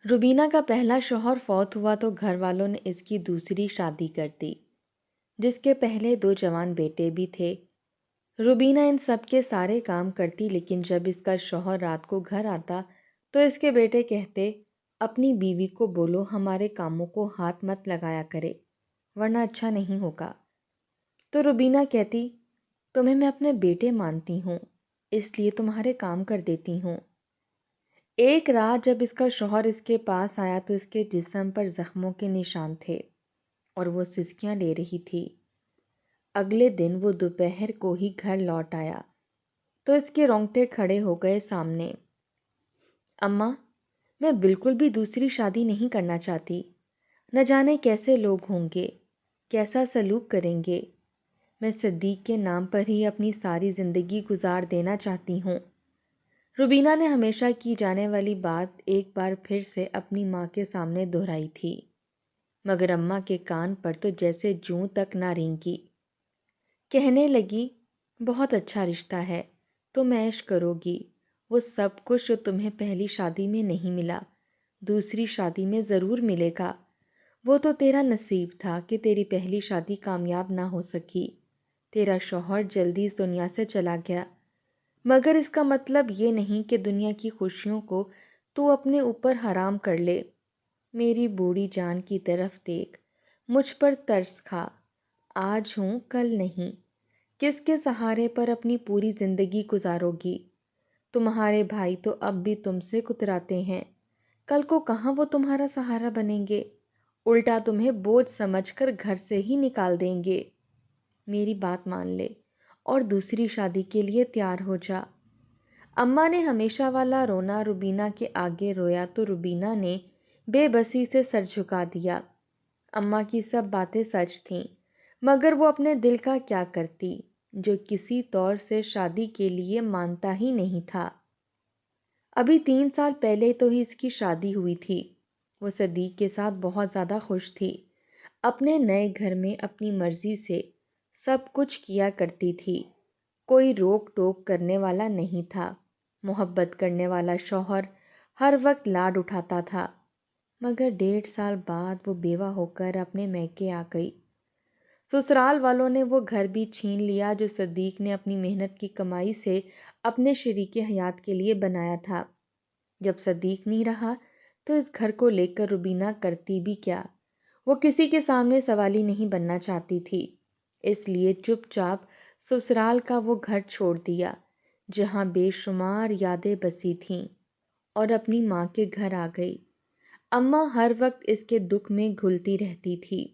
روبینہ کا پہلا شوہر فوت ہوا تو گھر والوں نے اس کی دوسری شادی کر دی، جس کے پہلے 2 جوان بیٹے بھی تھے۔ روبینہ ان سب کے سارے کام کرتی، لیکن جب اس کا شوہر رات کو گھر آتا تو اس کے بیٹے کہتے، اپنی بیوی کو بولو ہمارے کاموں کو ہاتھ مت لگایا کرے ورنہ اچھا نہیں ہوگا۔ تو روبینہ کہتی، تمہیں میں اپنے بیٹے مانتی ہوں، اس لیے تمہارے کام کر دیتی ہوں۔ ایک رات جب اس کا شوہر اس کے پاس آیا تو اس کے جسم پر زخموں کے نشان تھے اور وہ سسکیاں لے رہی تھی۔ اگلے دن وہ دوپہر کو ہی گھر لوٹ آیا تو اس کے رونگٹے کھڑے ہو گئے سامنے۔ اماں، میں بالکل بھی دوسری شادی نہیں کرنا چاہتی، نہ جانے کیسے لوگ ہوں گے، کیسا سلوک کریں گے۔ میں صدیق کے نام پر ہی اپنی ساری زندگی گزار دینا چاہتی ہوں۔ روبینہ نے ہمیشہ کی جانے والی بات ایک بار پھر سے اپنی ماں کے سامنے دہرائی تھی، مگر اماں کے کان پر تو جیسے جوں تک نہ رینگی۔ کہنے لگی، بہت اچھا رشتہ ہے، تم عیش کرو گی، وہ سب کچھ جو تمہیں پہلی شادی میں نہیں ملا دوسری شادی میں ضرور ملے گا۔ وہ تو تیرا نصیب تھا کہ تیری پہلی شادی کامیاب نہ ہو سکی، تیرا شوہر جلدی اس دنیا سے چلا گیا، مگر اس کا مطلب یہ نہیں کہ دنیا کی خوشیوں کو تو اپنے اوپر حرام کر لے۔ میری بوڑھی جان کی طرف دیکھ، مجھ پر ترس کھا، آج ہوں کل نہیں، کس کے سہارے پر اپنی پوری زندگی گزارو گی؟ تمہارے بھائی تو اب بھی تم سے کتراتے ہیں، کل کو کہاں وہ تمہارا سہارا بنیں گے، الٹا تمہیں بوجھ سمجھ کر گھر سے ہی نکال دیں گے۔ میری بات مان لے اور دوسری شادی کے لیے تیار ہو جا۔ اماں نے ہمیشہ والا رونا روبینہ کے آگے رویا تو روبینہ نے بے بسی سے سر جھکا دیا۔ اماں کی سب باتیں سچ تھیں، مگر وہ اپنے دل کا کیا کرتی جو کسی طور سے شادی کے لیے مانتا ہی نہیں تھا۔ ابھی 3 سال پہلے تو ہی اس کی شادی ہوئی تھی۔ وہ صدیق کے ساتھ بہت زیادہ خوش تھی، اپنے نئے گھر میں اپنی مرضی سے سب کچھ کیا کرتی تھی، کوئی روک ٹوک کرنے والا نہیں تھا۔ محبت کرنے والا شوہر ہر وقت لاڈ اٹھاتا تھا، مگر 1.5 سال بعد وہ بیوہ ہو کر اپنے میکے آ گئی۔ سسرال والوں نے وہ گھر بھی چھین لیا جو صدیق نے اپنی محنت کی کمائی سے اپنے شریک حیات کے لیے بنایا تھا۔ جب صدیق نہیں رہا تو اس گھر کو لے کر روبینہ کرتی بھی کیا؟ وہ کسی کے سامنے سوالی نہیں بننا چاہتی تھی، اس لیے چپ چاپ سسرال کا وہ گھر چھوڑ دیا جہاں بے شمار یادیں بسی تھیں، اور اپنی ماں کے گھر آ گئی۔ اماں ہر وقت اس کے دکھ میں گھلتی رہتی تھی،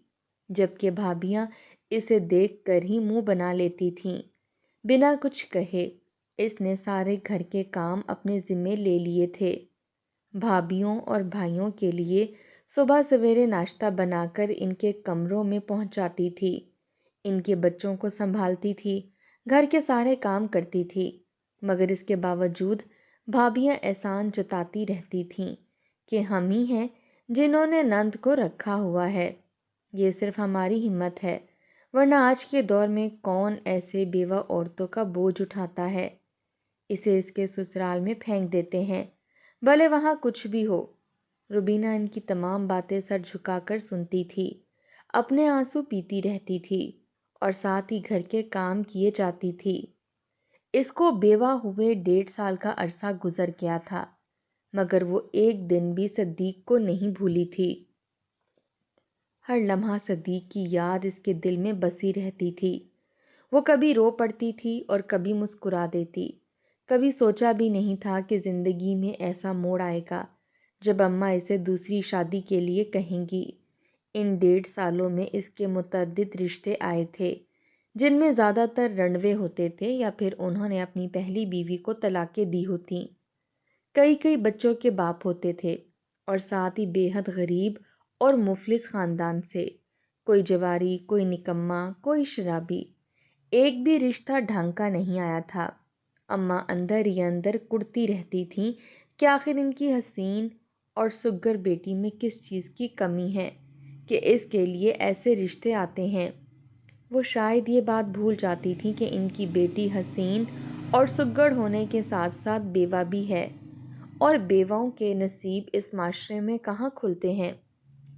جبکہ بھابیاں اسے دیکھ کر ہی منہ بنا لیتی تھیں۔ بنا کچھ کہے اس نے سارے گھر کے کام اپنے ذمے لے لیے تھے۔ بھابیوں اور بھائیوں کے لیے صبح سویرے ناشتہ بنا کر ان کے کمروں میں پہنچ جاتی تھی، ان کے بچوں کو سنبھالتی تھی، گھر کے سارے کام کرتی تھی، مگر اس کے باوجود بھابیاں احسان جتاتی رہتی تھیں کہ ہم ہی ہیں جنہوں نے نند کو رکھا ہوا ہے، یہ صرف ہماری ہمت ہے، ورنہ آج کے دور میں کون ایسے بیوہ عورتوں کا بوجھ اٹھاتا ہے۔ اسے اس کے سسرال میں پھینک دیتے ہیں، بھلے وہاں کچھ بھی ہو۔ روبینہ ان کی تمام باتیں سر جھکا کر سنتی تھی، اپنے آنسو پیتی رہتی تھی اور ساتھ ہی گھر کے کام کیے جاتی تھی۔ اس کو بیوہ ہوئے 1.5 سال کا عرصہ گزر گیا تھا، مگر وہ ایک دن بھی صدیق کو نہیں بھولی تھی۔ ہر لمحہ صدیق کی یاد اس کے دل میں بسی رہتی تھی۔ وہ کبھی رو پڑتی تھی اور کبھی مسکرا دیتی۔ کبھی سوچا بھی نہیں تھا کہ زندگی میں ایسا موڑ آئے گا جب اماں اسے دوسری شادی کے لیے کہیں گی۔ ان 1.5 سالوں میں اس کے متعدد رشتے آئے تھے، جن میں زیادہ تر رنڈوے ہوتے تھے یا پھر انہوں نے اپنی پہلی بیوی کو طلاقیں دی ہوتیں۔ کئی بچوں کے باپ ہوتے تھے اور ساتھ ہی بے حد غریب اور مفلس خاندان سے، کوئی جواری، کوئی نکما، کوئی شرابی، ایک بھی رشتہ ڈھنگ کا نہیں آیا تھا۔ اماں اندر ہی اندر کڑتی رہتی تھیں کہ آخر ان کی حسین اور سگر بیٹی میں کس چیز کی کمی ہے کہ اس کے لیے ایسے رشتے آتے ہیں۔ وہ شاید یہ بات بھول جاتی تھیں کہ ان کی بیٹی حسین اور سگڑ ہونے کے ساتھ ساتھ بیوہ بھی ہے، اور بیواؤں کے نصیب اس معاشرے میں کہاں کھلتے ہیں۔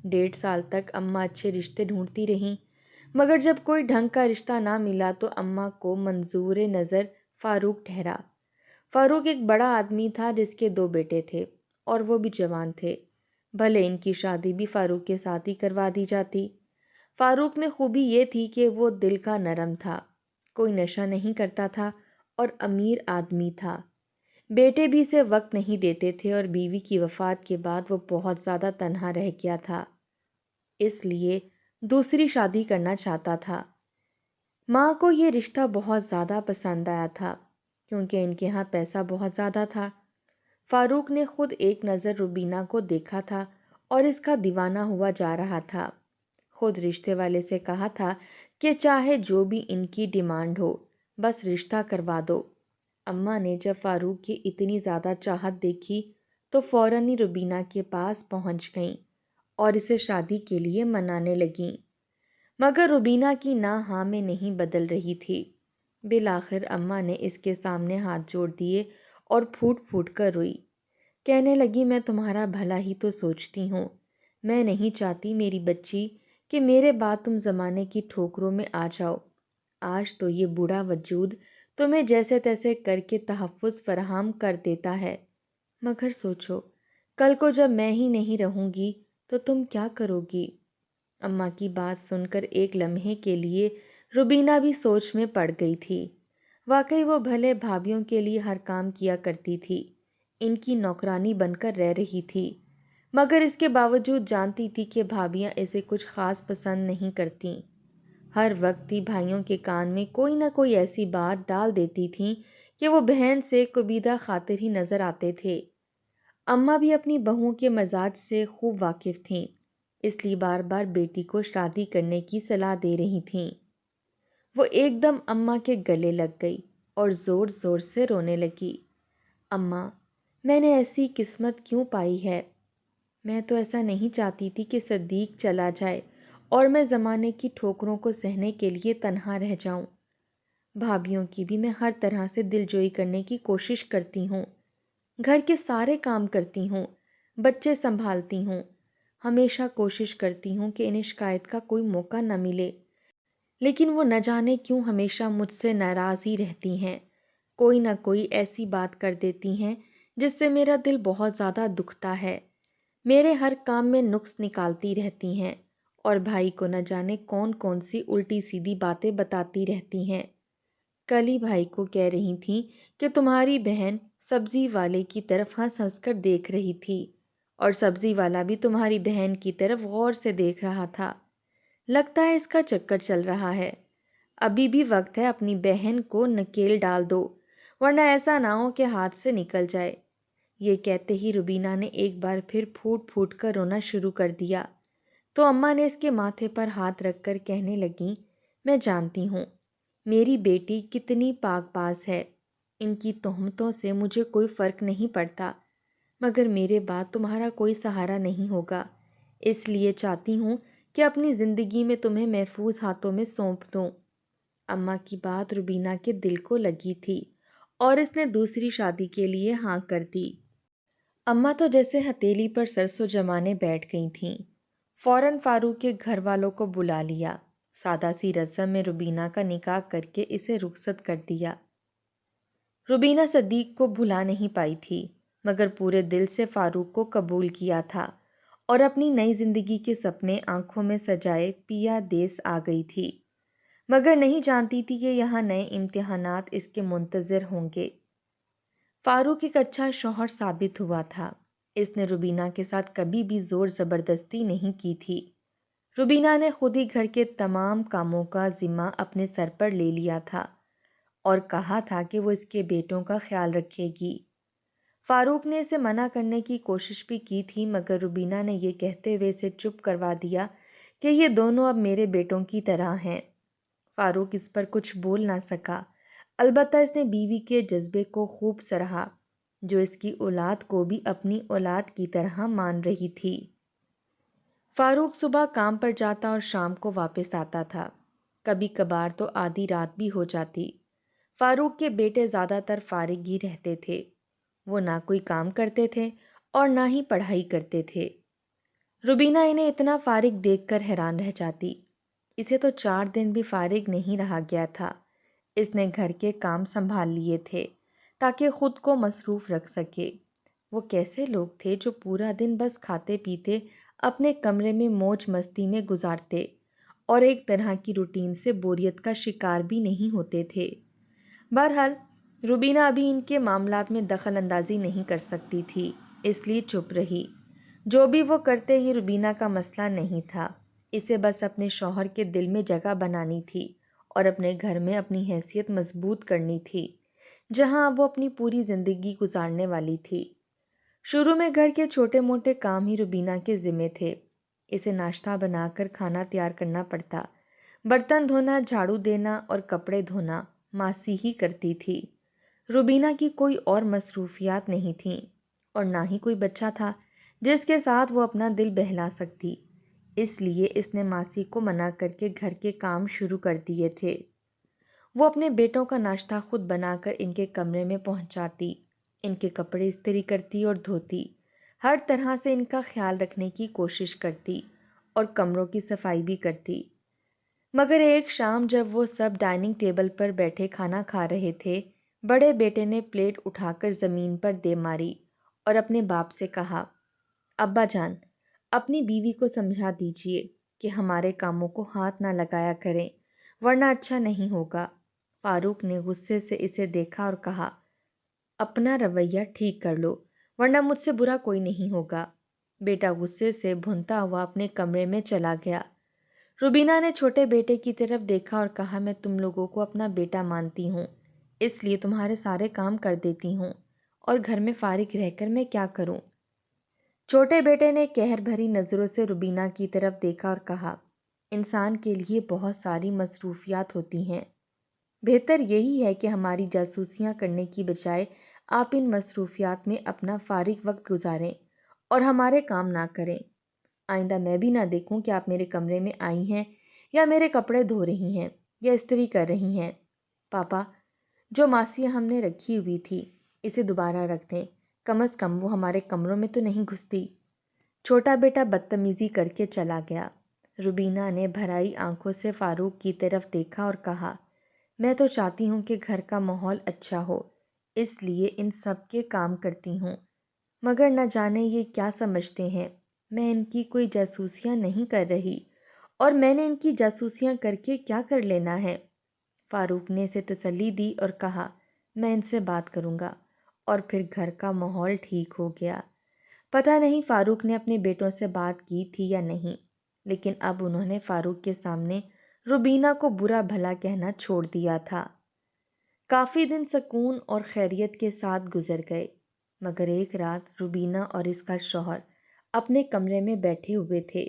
1.5 سال تک اماں اچھے رشتے ڈھونڈتی رہیں، مگر جب کوئی ڈھنگ کا رشتہ نہ ملا تو اماں کو منظور نظر فاروق ٹھہرا۔ فاروق ایک بڑا آدمی تھا جس کے 2 بیٹے تھے اور وہ بھی جوان تھے۔ بھلے ان کی شادی بھی فاروق کے ساتھ ہی کروا دی جاتی۔ فاروق میں خوبی یہ تھی کہ وہ دل کا نرم تھا، کوئی نشہ نہیں کرتا تھا اور امیر آدمی تھا۔ بیٹے بھی اسے وقت نہیں دیتے تھے اور بیوی کی وفات کے بعد وہ بہت زیادہ تنہا رہ گیا تھا، اس لیے دوسری شادی کرنا چاہتا تھا۔ ماں کو یہ رشتہ بہت زیادہ پسند آیا تھا کیونکہ ان کے ہاں پیسہ بہت زیادہ تھا۔ فاروق نے خود ایک نظر روبینہ کو دیکھا تھا اور اس کا دیوانہ ہوا جا رہا تھا۔ خود رشتے والے سے کہا تھا کہ چاہے جو بھی ان کی ڈیمانڈ ہو بس رشتہ کروا دو۔ اماں نے جب فاروق کی اتنی زیادہ چاہت دیکھی تو فوراً ہی روبینہ کے پاس پہنچ گئیں اور اسے شادی کے لیے منانے لگیں، مگر روبینہ کی نہ ہاں میں نہیں بدل رہی تھی۔ بالآخر اماں نے اس کے سامنے ہاتھ جوڑ دیے اور پھوٹ پھوٹ کر روئی، کہنے لگی میں تمہارا بھلا ہی تو سوچتی ہوں، میں نہیں چاہتی میری بچی کہ میرے بعد تم زمانے کی ٹھوکروں میں آ جاؤ۔ آج تو یہ بوڑھا وجود تمہیں جیسے تیسے کر کے تحفظ فراہم کر دیتا ہے، مگر سوچو کل کو جب میں ہی نہیں رہوں گی تو تم کیا کرو گی؟ اماں کی بات سن کر ایک لمحے کے لیے روبینہ بھی سوچ میں پڑ گئی تھی۔ واقعی وہ بھلے بھابھیوں کے لیے ہر کام کیا کرتی تھی، ان کی نوکرانی بن کر رہ رہی تھی، مگر اس کے باوجود جانتی تھی کہ بھابھیاں اسے کچھ خاص پسند نہیں کرتیں۔ ہر وقت ہی بھائیوں کے کان میں کوئی نہ کوئی ایسی بات ڈال دیتی تھیں کہ وہ بہن سے کبیدہ خاطر ہی نظر آتے تھے۔ اماں بھی اپنی بہوؤں کے مزاج سے خوب واقف تھیں، اس لیے بار بار بیٹی کو شادی کرنے کی صلاح دے رہی تھیں۔ وہ ایک دم اماں کے گلے لگ گئی اور زور زور سے رونے لگی۔ اماں، میں نے ایسی قسمت کیوں پائی ہے؟ میں تو ایسا نہیں چاہتی تھی کہ صدیق چلا جائے اور میں زمانے کی ٹھوکروں کو سہنے کے لیے تنہا رہ جاؤں۔ بھابھیوں کی بھی میں ہر طرح سے دلجوئی کرنے کی کوشش کرتی ہوں، گھر کے سارے کام کرتی ہوں، بچے سنبھالتی ہوں، ہمیشہ کوشش کرتی ہوں کہ انہیں شکایت کا کوئی موقع نہ ملے، لیکن وہ نہ جانے کیوں ہمیشہ مجھ سے ناراض ہی رہتی ہیں، کوئی نہ کوئی ایسی بات کر دیتی ہیں جس سے میرا دل بہت زیادہ دکھتا ہے۔ میرے ہر کام میں نقص نکالتی رہتی ہیں اور بھائی کو نہ جانے کون کون سی الٹی سیدھی باتیں بتاتی رہتی ہیں۔ کل ہی بھائی کو کہہ رہی تھیں کہ تمہاری بہن سبزی والے کی طرف ہنس ہنس کر دیکھ رہی تھی اور سبزی والا بھی تمہاری بہن کی طرف غور سے دیکھ رہا تھا۔ لگتا ہے اس کا چکر چل رہا ہے، ابھی بھی وقت ہے، اپنی بہن کو نکیل ڈال دو ورنہ ایسا نہ ہو کہ ہاتھ سے نکل جائے۔ یہ کہتے ہی روبینہ نے ایک بار پھر پھوٹ پھوٹ کر رونا شروع کر دیا تو اماں نے اس کے ماتھے پر ہاتھ رکھ کر کہنے لگیں، میں جانتی ہوں میری بیٹی کتنی پاک باز ہے، ان کی تہمتوں سے مجھے کوئی فرق نہیں پڑتا، مگر میرے بعد تمہارا کوئی سہارا نہیں ہوگا، اس لیے چاہتی ہوں کہ اپنی زندگی میں تمہیں محفوظ ہاتھوں میں سونپ دوں۔ اماں کی بات روبینہ کے دل کو لگی تھی اور اس نے دوسری شادی کے لیے ہاں کر دی۔ اماں تو جیسے ہتھیلی پر سرسوں جمانے بیٹھ گئی تھیں۔ فوراً فاروق کے گھر والوں کو بلا لیا، سادہ سی رسم میں روبینہ کا نکاح کر کے اسے رخصت کر دیا۔ روبینہ صدیق کو بھلا نہیں پائی تھی، مگر پورے دل سے فاروق کو قبول کیا تھا اور اپنی نئی زندگی کے سپنے آنکھوں میں سجائے پیا دیس آ گئی تھی، مگر نہیں جانتی تھی کہ یہاں نئے امتحانات اس کے منتظر ہوں گے۔ فاروق ایک اچھا شوہر ثابت ہوا تھا، اس نے روبینہ کے ساتھ کبھی بھی زور زبردستی نہیں کی تھی۔ روبینہ نے خود ہی گھر کے تمام کاموں کا ذمہ اپنے سر پر لے لیا تھا اور کہا تھا کہ وہ اس کے بیٹوں کا خیال رکھے گی۔ فاروق نے اسے منع کرنے کی کوشش بھی کی تھی، مگر روبینہ نے یہ کہتے ہوئے اسے چپ کروا دیا کہ یہ دونوں اب میرے بیٹوں کی طرح ہیں۔ فاروق اس پر کچھ بول نہ سکا، البتہ اس نے بیوی کے جذبے کو خوب سراہا جو اس کی اولاد کو بھی اپنی اولاد کی طرح مان رہی تھی۔ فاروق صبح کام پر جاتا اور شام کو واپس آتا تھا، کبھی کبھار تو آدھی رات بھی ہو جاتی۔ فاروق کے بیٹے زیادہ تر فارغ ہی رہتے تھے، وہ نہ کوئی کام کرتے تھے اور نہ ہی پڑھائی کرتے تھے۔ روبینہ انہیں اتنا فارغ دیکھ کر حیران رہ جاتی۔ اسے تو 4 دن بھی فارغ نہیں رہا گیا تھا۔ اس نے گھر کے کام سنبھال لیے تھے تاکہ خود کو مصروف رکھ سکے۔ وہ کیسے لوگ تھے جو پورا دن بس کھاتے پیتے اپنے کمرے میں موج مستی میں گزارتے اور ایک طرح کی روٹین سے بوریت کا شکار بھی نہیں ہوتے تھے۔ بہرحال روبینہ ابھی ان کے معاملات میں دخل اندازی نہیں کر سکتی تھی، اس لیے چپ رہی۔ جو بھی وہ کرتے یہ روبینہ کا مسئلہ نہیں تھا، اسے بس اپنے شوہر کے دل میں جگہ بنانی تھی اور اپنے گھر میں اپنی حیثیت مضبوط کرنی تھی، جہاں وہ اپنی پوری زندگی گزارنے والی تھی۔ شروع میں گھر کے چھوٹے موٹے کام ہی روبینہ کے ذمے تھے۔ اسے ناشتہ بنا کر کھانا تیار کرنا پڑتا، برتن دھونا، جھاڑو دینا اور کپڑے دھونا ماسی ہی کرتی تھی۔ روبینہ کی کوئی اور مصروفیات نہیں تھیں اور نہ ہی کوئی بچہ تھا جس کے ساتھ وہ اپنا دل بہلا سکتی، اس لیے اس نے ماسی کو منع کر کے گھر کے کام شروع کر دیے تھے۔ وہ اپنے بیٹوں کا ناشتہ خود بنا کر ان کے کمرے میں پہنچاتی، ان کے کپڑے استری کرتی اور دھوتی، ہر طرح سے ان کا خیال رکھنے کی کوشش کرتی اور کمروں کی صفائی بھی کرتی۔ مگر ایک شام جب وہ سب ڈائننگ ٹیبل پر بیٹھے کھانا کھا رہے تھے، بڑے بیٹے نے پلیٹ اٹھا کر زمین پر دے ماری اور اپنے باپ سے کہا، ابا جان، اپنی بیوی کو سمجھا دیجئے کہ ہمارے کاموں کو ہاتھ نہ لگایا کریں ورنہ اچھا نہیں ہوگا۔ فاروق نے غصے سے اسے دیکھا اور کہا، اپنا رویہ ٹھیک کر لو ورنہ مجھ سے برا کوئی نہیں ہوگا۔ بیٹا غصے سے بھونتا ہوا اپنے کمرے میں چلا گیا۔ روبینہ نے چھوٹے بیٹے کی طرف دیکھا اور کہا، میں تم لوگوں کو اپنا بیٹا مانتی ہوں، اس لیے تمہارے سارے کام کر دیتی ہوں، اور گھر میں فارغ رہ کر میں کیا کروں؟ چھوٹے بیٹے نے قہر بھری نظروں سے روبینہ کی طرف دیکھا اور کہا، انسان کے لیے بہت ساری مصروفیات ہوتی ہیں، بہتر یہی ہے کہ ہماری جاسوسیاں کرنے کی بجائے آپ ان مصروفیات میں اپنا فارغ وقت گزاریں اور ہمارے کام نہ کریں۔ آئندہ میں بھی نہ دیکھوں کہ آپ میرے کمرے میں آئی ہیں یا میرے کپڑے دھو رہی ہیں یا استری کر رہی ہیں۔ پاپا، جو ماسی ہم نے رکھی ہوئی تھی اسے دوبارہ رکھ دیں، کم از کم وہ ہمارے کمروں میں تو نہیں گھستی۔ چھوٹا بیٹا بدتمیزی کر کے چلا گیا۔ روبینہ نے بھرائی آنکھوں سے فاروق کی طرف دیکھا اور کہا، میں تو چاہتی ہوں کہ گھر کا ماحول اچھا ہو، اس لیے ان سب کے کام کرتی ہوں، مگر نہ جانے یہ کیا سمجھتے ہیں، میں ان کی کوئی جاسوسیاں نہیں کر رہی، اور میں نے ان کی جاسوسیاں کر کے کیا کر لینا ہے؟ فاروق نے اسے تسلی دی اور کہا، میں ان سے بات کروں گا، اور پھر گھر کا ماحول ٹھیک ہو گیا۔ پتہ نہیں فاروق نے اپنے بیٹوں سے بات کی تھی یا نہیں، لیکن اب انہوں نے فاروق کے سامنے روبینہ کو برا بھلا کہنا چھوڑ دیا تھا۔ کافی دن سکون اور خیریت کے ساتھ گزر گئے، مگر ایک رات روبینہ اور اس کا شوہر اپنے کمرے میں بیٹھے ہوئے تھے۔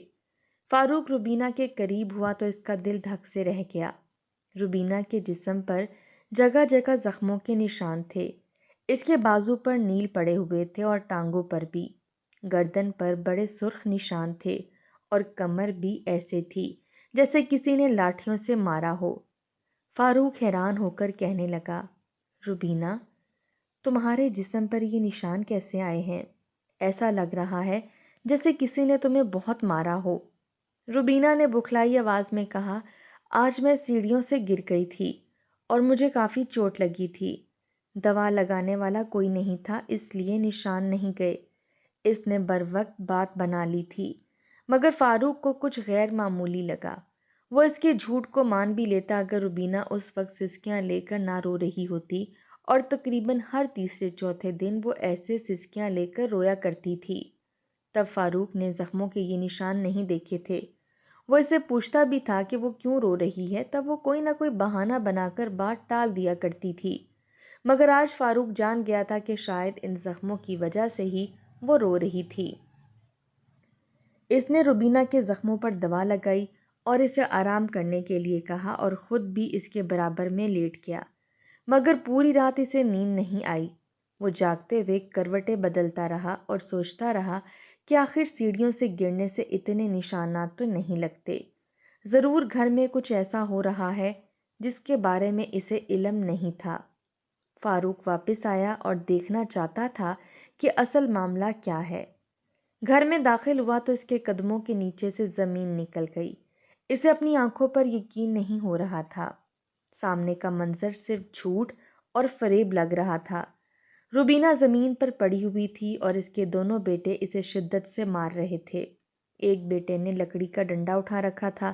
فاروق روبینہ کے قریب ہوا تو اس کا دل دھک سے رہ گیا۔ روبینہ کے جسم پر جگہ جگہ زخموں کے نشان تھے، اس کے بازو پر نیل پڑے ہوئے تھے اور ٹانگوں پر بھی، گردن پر بڑے سرخ نشان تھے اور کمر بھی ایسے تھی جیسے کسی نے لاٹھیوں سے مارا ہو۔ فاروق حیران ہو کر کہنے لگا، روبینہ، تمہارے جسم پر یہ نشان کیسے آئے ہیں؟ ایسا لگ رہا ہے جیسے کسی نے تمہیں بہت مارا ہو۔ روبینہ نے بکھلائی آواز میں کہا، آج میں سیڑھیوں سے گر گئی تھی اور مجھے کافی چوٹ لگی تھی، دوا لگانے والا کوئی نہیں تھا اس لیے نشان نہیں گئے۔ اس نے بروقت بات بنا لی تھی، مگر فاروق کو کچھ غیر معمولی لگا۔ وہ اس کے جھوٹ کو مان بھی لیتا اگر روبینہ اس وقت سسکیاں لے کر نہ رو رہی ہوتی، اور تقریباً ہر تیسرے چوتھے دن وہ ایسے سسکیاں لے کر رویا کرتی تھی۔ تب فاروق نے زخموں کے یہ نشان نہیں دیکھے تھے۔ وہ اسے پوچھتا بھی تھا کہ وہ کیوں رو رہی ہے، تب وہ کوئی نہ کوئی بہانہ بنا کر بات ٹال دیا کرتی تھی، مگر آج فاروق جان گیا تھا کہ شاید ان زخموں کی وجہ سے ہی وہ رو رہی تھی۔ اس نے روبینہ کے زخموں پر دوا لگائی اور اسے آرام کرنے کے لیے کہا اور خود بھی اس کے برابر میں لیٹ گیا، مگر پوری رات اسے نیند نہیں آئی۔ وہ جاگتے ہوئے کروٹیں بدلتا رہا اور سوچتا رہا کہ آخر سیڑھیوں سے گرنے سے اتنے نشانات تو نہیں لگتے، ضرور گھر میں کچھ ایسا ہو رہا ہے جس کے بارے میں اسے علم نہیں تھا۔ فاروق واپس آیا اور دیکھنا چاہتا تھا کہ اصل معاملہ کیا ہے۔ گھر میں داخل ہوا تو اس کے قدموں کے نیچے سے زمین نکل گئی۔ اسے اپنی آنکھوں پر یقین نہیں ہو رہا تھا۔ سامنے کا منظر صرف جھوٹ اور فریب لگ رہا تھا۔ روبینہ زمین پر پڑی ہوئی تھی اور اس کے دونوں بیٹے اسے شدت سے مار رہے تھے۔ ایک بیٹے نے لکڑی کا ڈنڈا اٹھا رکھا تھا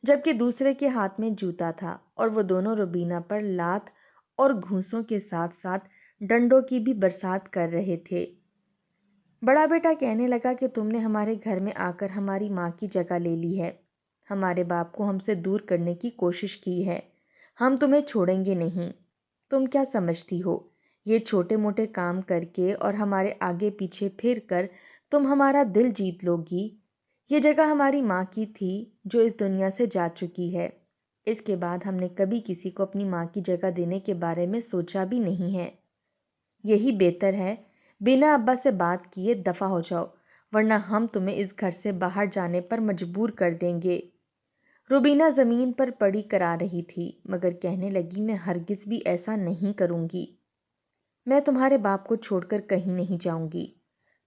جبکہ دوسرے کے ہاتھ میں جوتا تھا، اور وہ دونوں روبینہ پر لات اور گھونسوں کے ساتھ ساتھ ڈنڈوں کی بھی برسات کر رہے تھے۔ بڑا بیٹا کہنے لگا کہ تم نے ہمارے گھر میں آ کر ہماری ماں کی جگہ لے لی ہے، ہمارے باپ کو ہم سے دور کرنے کی کوشش کی ہے، ہم تمہیں چھوڑیں گے نہیں۔ تم کیا سمجھتی ہو، یہ چھوٹے موٹے کام کر کے اور ہمارے آگے پیچھے پھر کر تم ہمارا دل جیت لو گی؟ یہ جگہ ہماری ماں کی تھی جو اس دنیا سے جا چکی ہے۔ اس کے بعد ہم نے کبھی کسی کو اپنی ماں کی جگہ دینے کے بارے میں سوچا بھی نہیں ہے۔ یہی بہتر ہے بنا ابا سے بات کیے دفع ہو جاؤ، ورنہ ہم تمہیں اس گھر سے باہر جانے پر مجبور کر دیں گے۔ روبینہ زمین پر پڑی کرا رہی تھی مگر کہنے لگی میں ہرگز بھی ایسا نہیں کروں گی۔ میں تمہارے باپ کو چھوڑ کر کہیں نہیں جاؤں گی۔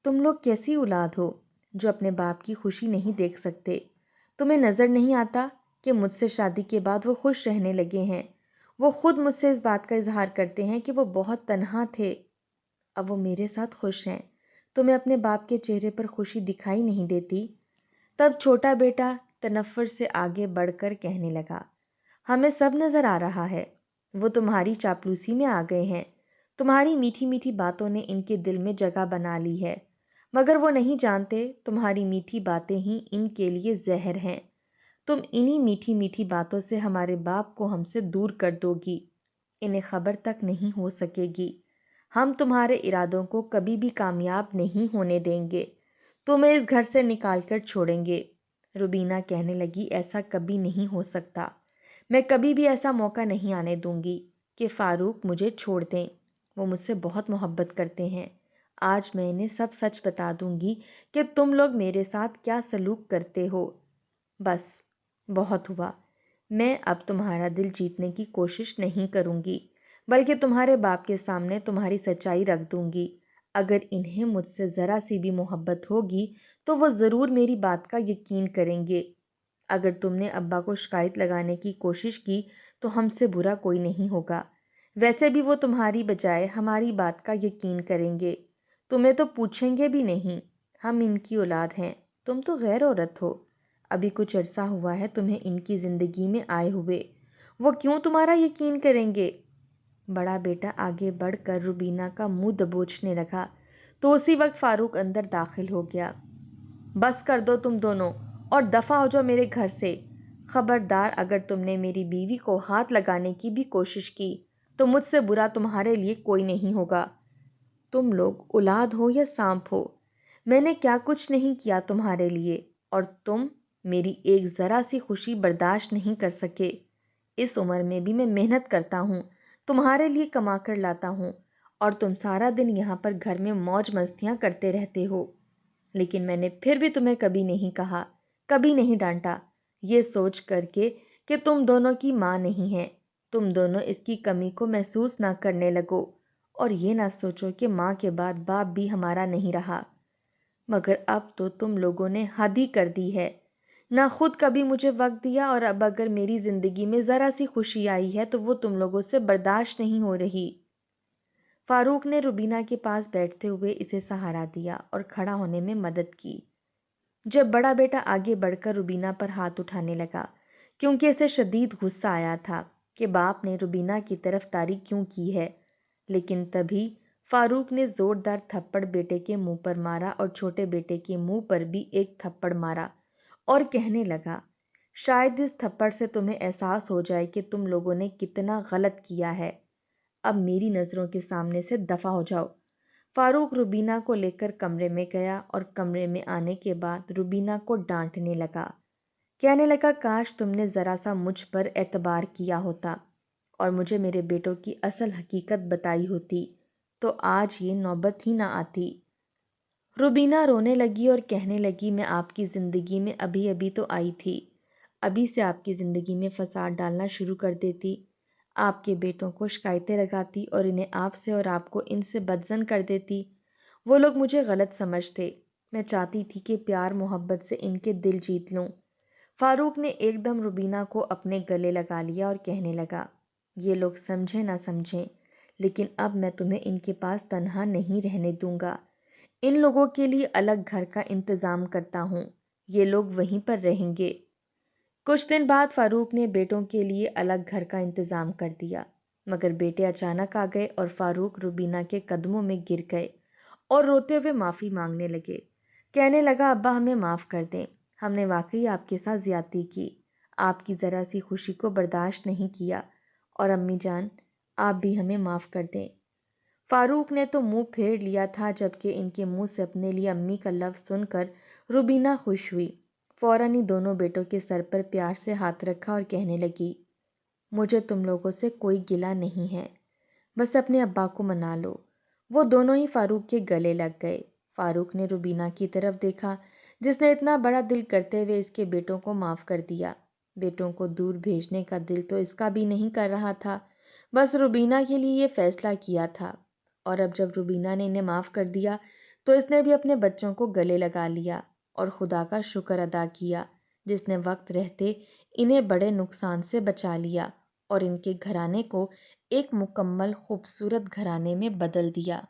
تم لوگ کیسی اولاد ہو جو اپنے باپ کی خوشی نہیں دیکھ سکتے؟ تمہیں نظر نہیں آتا کہ مجھ سے شادی کے بعد وہ خوش رہنے لگے ہیں؟ وہ خود مجھ سے اس بات کا اظہار کرتے ہیں کہ وہ بہت تنہا تھے، اب وہ میرے ساتھ خوش ہیں۔ تمہیں اپنے باپ کے چہرے پر خوشی دکھائی نہیں دیتی؟ تب چھوٹا بیٹا تنفر سے آگے بڑھ کر کہنے لگا، ہمیں سب نظر آ رہا ہے، وہ تمہاری چاپلوسی میں آ گئے ہیں، تمہاری میٹھی میٹھی باتوں نے ان کے دل میں جگہ بنا لی ہے، مگر وہ نہیں جانتے تمہاری میٹھی باتیں ہی ان کے لیے زہر ہیں۔ تم انہی میٹھی میٹھی باتوں سے ہمارے باپ کو ہم سے دور کر دو گی، انہیں خبر تک نہیں ہو سکے گی۔ ہم تمہارے ارادوں کو کبھی بھی کامیاب نہیں ہونے دیں گے، تمہیں اس گھر سے نکال کر چھوڑیں گے۔ روبینہ کہنے لگی، ایسا کبھی نہیں ہو سکتا، میں کبھی بھی ایسا موقع نہیں آنے دوں گی کہ فاروق مجھے چھوڑ دیں، وہ مجھ سے بہت محبت کرتے ہیں۔ آج میں انہیں سب سچ بتا دوں گی کہ تم لوگ میرے ساتھ کیا سلوک کرتے ہو۔ بس بہت ہوا، میں اب تمہارا دل جیتنے کی کوشش نہیں کروں گی، بلکہ تمہارے باپ کے سامنے تمہاری سچائی رکھ دوں گی۔ اگر انہیں مجھ سے ذرا سی بھی محبت ہوگی تو وہ ضرور میری بات کا یقین کریں گے۔ اگر تم نے ابا کو شکایت لگانے کی کوشش کی تو ہم سے برا کوئی نہیں ہوگا، ویسے بھی وہ تمہاری بجائے ہماری بات کا یقین کریں گے، تمہیں تو پوچھیں گے بھی نہیں۔ ہم ان کی اولاد ہیں، تم تو غیر عورت ہو، ابھی کچھ عرصہ ہوا ہے تمہیں ان کی زندگی میں آئے ہوئے، وہ کیوں تمہارا یقین کریں گے؟ بڑا بیٹا آگے بڑھ کر روبینہ کا منہ دبوچنے لگا تو اسی وقت فاروق اندر داخل ہو گیا۔ بس کر دو تم دونوں اور دفع ہو جاؤ میرے گھر سے۔ خبردار اگر تم نے میری بیوی کو ہاتھ لگانے کی بھی کوشش کی تو مجھ سے برا تمہارے لیے کوئی نہیں ہوگا۔ تم لوگ اولاد ہو یا سانپ ہو، میں نے کیا کچھ نہیں کیا تمہارے لیے، اور تم میری ایک ذرا سی خوشی برداشت نہیں کر سکے۔ اس عمر میں بھی میں محنت کرتا ہوں، تمہارے لیے کما کر لاتا ہوں، اور تم سارا دن یہاں پر گھر میں موج مستیاں کرتے رہتے ہو، لیکن میں نے پھر بھی تمہیں کبھی نہیں کہا، کبھی نہیں ڈانٹا، یہ سوچ کر کے کہ تم دونوں کی ماں نہیں ہے، تم دونوں اس کی کمی کو محسوس نہ کرنے لگو، اور یہ نہ سوچو کہ ماں کے بعد باپ بھی ہمارا نہیں رہا۔ مگر اب تو تم لوگوں نے حد ہی کر دی ہے، نہ خود کبھی مجھے وقت دیا، اور اب اگر میری زندگی میں ذرا سی خوشی آئی ہے تو وہ تم لوگوں سے برداشت نہیں ہو رہی۔ فاروق نے روبینہ کے پاس بیٹھتے ہوئے اسے سہارا دیا اور کھڑا ہونے میں مدد کی۔ جب بڑا بیٹا آگے بڑھ کر روبینہ پر ہاتھ اٹھانے لگا کیونکہ اسے شدید غصہ آیا تھا کہ باپ نے روبینہ کی طرف تاری کیوں کی ہے، لیکن تبھی فاروق نے زوردار تھپڑ بیٹے کے منہ پر مارا اور چھوٹے بیٹے کے منہ پر بھی ایک تھپڑ مارا، اور کہنے لگا، شاید اس تھپڑ سے تمہیں احساس ہو جائے کہ تم لوگوں نے کتنا غلط کیا ہے، اب میری نظروں کے سامنے سے دفع ہو جاؤ۔ فاروق روبینہ کو لے کر کمرے میں گیا اور کمرے میں آنے کے بعد روبینہ کو ڈانٹنے لگا، کہنے لگا، کاش تم نے ذرا سا مجھ پر اعتبار کیا ہوتا اور مجھے میرے بیٹوں کی اصل حقیقت بتائی ہوتی تو آج یہ نوبت ہی نہ آتی۔ روبینہ رونے لگی اور کہنے لگی، میں آپ کی زندگی میں ابھی ابھی تو آئی تھی، ابھی سے آپ کی زندگی میں فساد ڈالنا شروع کر دیتی، آپ کے بیٹوں کو شکایتیں لگاتی اور انہیں آپ سے اور آپ کو ان سے بدزن کر دیتی۔ وہ لوگ مجھے غلط سمجھتے۔ میں چاہتی تھی کہ پیار محبت سے ان کے دل جیت لوں۔ فاروق نے ایک دم روبینہ کو اپنے گلے لگا لیا اور کہنے لگا، یہ لوگ سمجھیں نہ سمجھیں، لیکن اب میں تمہیں ان کے پاس تنہا نہیں رہنے دوں گا۔ ان لوگوں کے لیے الگ گھر کا انتظام کرتا ہوں، یہ لوگ وہیں پر رہیں گے۔ کچھ دن بعد فاروق نے بیٹوں کے لیے الگ گھر کا انتظام کر دیا، مگر بیٹے اچانک آ گئے اور فاروق روبینہ کے قدموں میں گر گئے اور روتے ہوئے معافی مانگنے لگے۔ کہنے لگا، ابا ہمیں معاف کر دیں، ہم نے واقعی آپ کے ساتھ زیادتی کی، آپ کی ذرا سی خوشی کو برداشت نہیں کیا، اور امی جان آپ بھی ہمیں معاف کر دیں۔ فاروق نے تو منہ پھیر لیا تھا، جبکہ ان کے منہ سے اپنے لیے امی کا لفظ سن کر روبینہ خوش ہوئی۔ فوراً ہی دونوں بیٹوں کے سر پر پیار سے ہاتھ رکھا اور کہنے لگی، مجھے تم لوگوں سے کوئی گلہ نہیں ہے، بس اپنے ابا کو منا لو۔ وہ دونوں ہی فاروق کے گلے لگ گئے۔ فاروق نے روبینہ کی طرف دیکھا، جس نے اتنا بڑا دل کرتے ہوئے اس کے بیٹوں کو معاف کر دیا۔ بیٹوں کو دور بھیجنے کا دل تو اس کا بھی نہیں کر رہا تھا، بس روبینہ کے لیے یہ فیصلہ کیا تھا۔ اور اب جب روبینہ نے انہیں معاف کر دیا تو اس نے بھی اپنے بچوں کو گلے لگا لیا اور خدا کا شکر ادا کیا، جس نے وقت رہتے انہیں بڑے نقصان سے بچا لیا اور ان کے گھرانے کو ایک مکمل خوبصورت گھرانے میں بدل دیا۔